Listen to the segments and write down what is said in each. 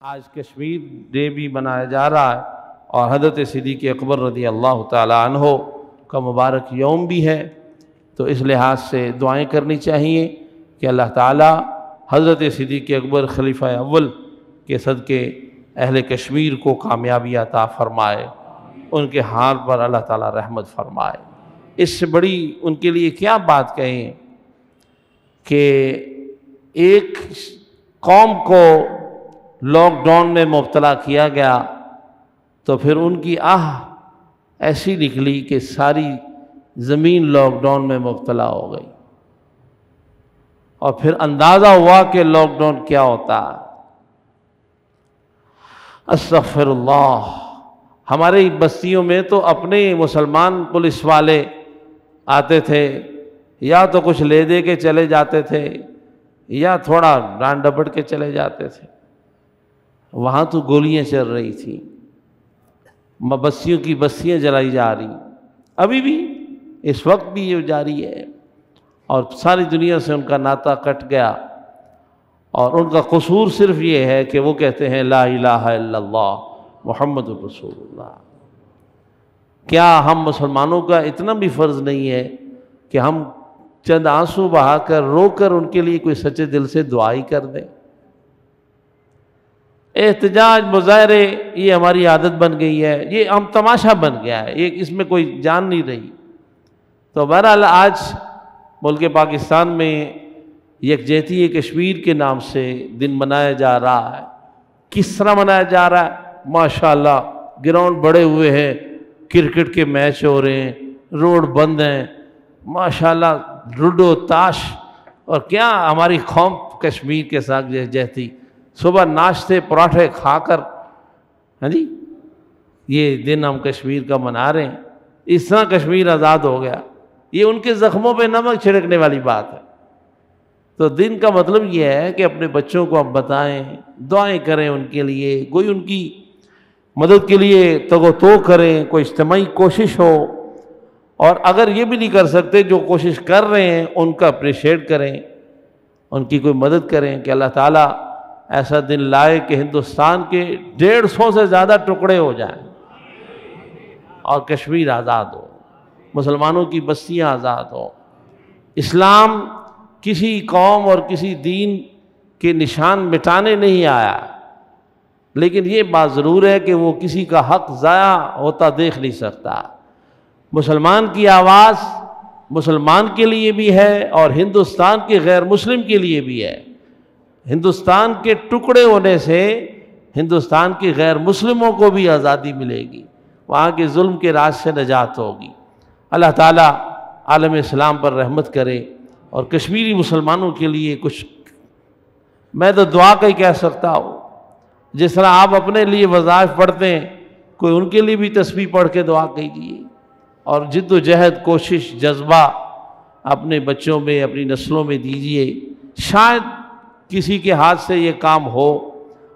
آج کشمیر ڈے بھی منایا جا رہا ہے اور حضرت صدیق اکبر رضی اللہ تعالیٰ عنہ کا مبارک یوم بھی ہے، تو اس لحاظ سے دعائیں کرنی چاہیے کہ اللہ تعالیٰ حضرت صدیق اکبر خلیفہ اول کے صدقے اہل کشمیر کو کامیابی عطا فرمائے، ان کے حال پر اللہ تعالیٰ رحمت فرمائے۔ اس سے بڑی ان کے لیے کیا بات کہیں کہ ایک قوم کو لاک ڈاؤن میں مبتلا کیا گیا تو پھر ان کی ایسی نکلی کہ ساری زمین لاک ڈاؤن میں مبتلا ہو گئی، اور پھر اندازہ ہوا کہ لاک ڈاؤن کیا ہوتا ہے۔ استغفر اللہ، ہمارے بستیوں میں تو اپنے مسلمان پولیس والے آتے تھے، یا تو کچھ لے دے کے چلے جاتے تھے یا تھوڑا ڈانٹ ڈپٹ کے چلے جاتے تھے۔ وہاں تو گولیاں چل رہی تھیں، بستیوں کی بستیاں جلائی جا رہی، ابھی بھی اس وقت بھی یہ جاری ہے، اور ساری دنیا سے ان کا ناطہ کٹ گیا، اور ان کا قصور صرف یہ ہے کہ وہ کہتے ہیں لا الہ الا اللہ محمد رسول اللہ۔ کیا ہم مسلمانوں کا اتنا بھی فرض نہیں ہے کہ ہم چند آنسو بہا کر رو کر ان کے لیے کوئی سچے دل سے دعائی کر دیں؟ احتجاج مظاہرے یہ ہماری عادت بن گئی ہے، یہ ہم تماشا بن گیا ہے، یہ اس میں کوئی جان نہیں رہی۔ تو بہرحال آج ملک پاکستان میں یکجہتی کشمیر کے نام سے دن منایا جا رہا ہے۔ کس طرح منایا جا رہا ہے؟ ماشاءاللہ گراؤنڈ بڑے ہوئے ہیں، کرکٹ کے میچ ہو رہے ہیں، روڈ بند ہیں، ماشاءاللہ لوڈو تاش، اور کیا ہماری قوم کشمیر کے ساتھ یکجہتی، صبح ناشتے پراٹھے کھا کر یہ دن ہم کشمیر کا منا رہے ہیں۔ اس طرح کشمیر آزاد ہو گیا، یہ ان کے زخموں پہ نمک چھڑکنے والی بات ہے۔ تو دن کا مطلب یہ ہے کہ اپنے بچوں کو آپ بتائیں، دعائیں کریں ان کے لیے، کوئی ان کی مدد کے لیے تگ و تو کریں، کوئی اجتماعی کوشش ہو، اور اگر یہ بھی نہیں کر سکتے جو کوشش کر رہے ہیں ان کا اپریشیٹ کریں، ان کی کوئی مدد کریں کہ اللہ تعالیٰ ایسا دن لائے کہ ہندوستان کے 150 سے زیادہ ٹکڑے ہو جائیں اور کشمیر آزاد ہو، مسلمانوں کی بستیاں آزاد ہو۔ اسلام کسی قوم اور کسی دین کے نشان مٹانے نہیں آیا، لیکن یہ بات ضرور ہے کہ وہ کسی کا حق ضائع ہوتا دیکھ نہیں سکتا۔ مسلمان کی آواز مسلمان کے لیے بھی ہے اور ہندوستان کے غیر مسلم کے لیے بھی ہے۔ ہندوستان کے ٹکڑے ہونے سے ہندوستان کے غیر مسلموں کو بھی آزادی ملے گی، وہاں کے ظلم کے راج سے نجات ہوگی۔ اللہ تعالیٰ عالم اسلام پر رحمت کرے، اور کشمیری مسلمانوں کے لیے کچھ میں تو دعا کا ہی کہہ سکتا ہوں، جس طرح آپ اپنے لیے وظائف پڑھتے ہیں، کوئی ان کے لیے بھی تسبیح پڑھ کے دعا کیجیے، اور جد و جہد کوشش جذبہ اپنے بچوں میں اپنی نسلوں میں دیجیے، شاید کسی کے ہاتھ سے یہ کام ہو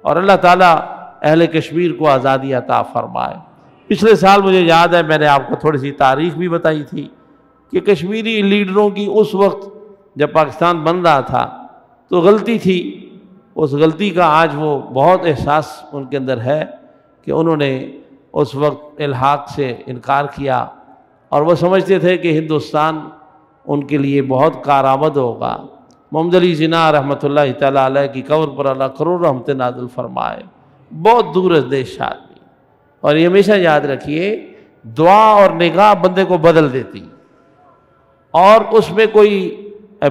اور اللہ تعالیٰ اہل کشمیر کو آزادی عطا فرمائے۔ پچھلے سال مجھے یاد ہے میں نے آپ کو تھوڑی سی تاریخ بھی بتائی تھی کہ کشمیری لیڈروں کی اس وقت جب پاکستان بن رہا تھا تو غلطی تھی، اس غلطی کا آج وہ بہت احساس ان کے اندر ہے کہ انہوں نے اس وقت الحاق سے انکار کیا، اور وہ سمجھتے تھے کہ ہندوستان ان کے لیے بہت کارآمد ہوگا۔ محمد علی جناح رحمۃ اللہ تعالیٰ علیہ کی قبر پر اللہ کروڑ رحمت نازل فرمائے، بہت دور اندیش آدمی، اور یہ ہمیشہ یاد رکھیے دعا اور نگاہ بندے کو بدل دیتی، اور اس میں کوئی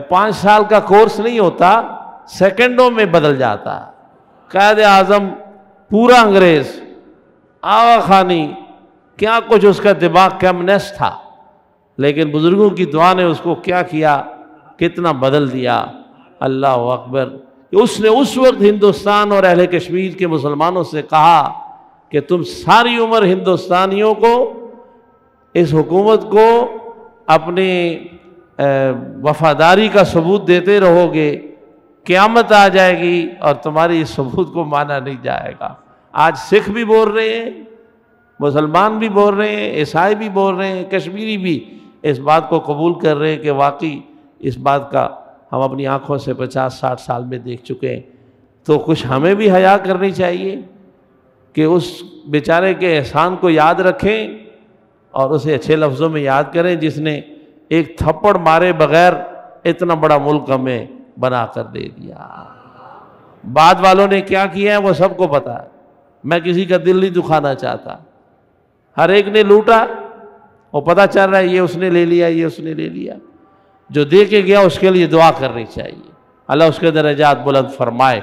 5 سال کا کورس نہیں ہوتا، سیکنڈوں میں بدل جاتا۔ قائد اعظم پورا انگریز، آغا خانی، کیا کچھ اس کا دماغ کیمنس تھا، لیکن بزرگوں کی دعا نے اس کو کیا کیا، کتنا بدل دیا۔ اللہ اکبر۔ اس نے اس وقت ہندوستان اور اہل کشمیر کے مسلمانوں سے کہا کہ تم ساری عمر ہندوستانیوں کو، اس حکومت کو اپنی وفاداری کا ثبوت دیتے رہو گے، قیامت آ جائے گی اور تمہاری اس ثبوت کو مانا نہیں جائے گا۔ آج سکھ بھی بول رہے ہیں، مسلمان بھی بول رہے ہیں، عیسائی بھی بول رہے ہیں، کشمیری بھی اس بات کو قبول کر رہے ہیں کہ واقعی اس بات کا ہم اپنی آنکھوں سے 50-60 سال میں دیکھ چکے ہیں۔ تو کچھ ہمیں بھی حیا کرنی چاہیے کہ اس بیچارے کے احسان کو یاد رکھیں اور اسے اچھے لفظوں میں یاد کریں جس نے ایک تھپڑ مارے بغیر اتنا بڑا ملک ہمیں بنا کر دے دیا۔ بعد والوں نے کیا کیا ہے وہ سب کو پتا ہے، میں کسی کا دل نہیں دکھانا چاہتا، ہر ایک نے لوٹا، وہ پتہ چل رہا ہے یہ اس نے لے لیا، یہ اس نے لے لیا، جو دے کے گیا اس کے لیے دعا کرنی چاہیے، اللہ اس کے درجات بلند فرمائے،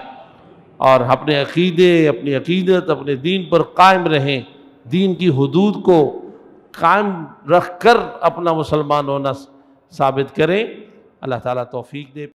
اور اپنے عقیدے، اپنی عقیدت، اپنے دین پر قائم رہیں، دین کی حدود کو قائم رکھ کر اپنا مسلمان ہونا ثابت کریں۔ اللہ تعالیٰ توفیق دے۔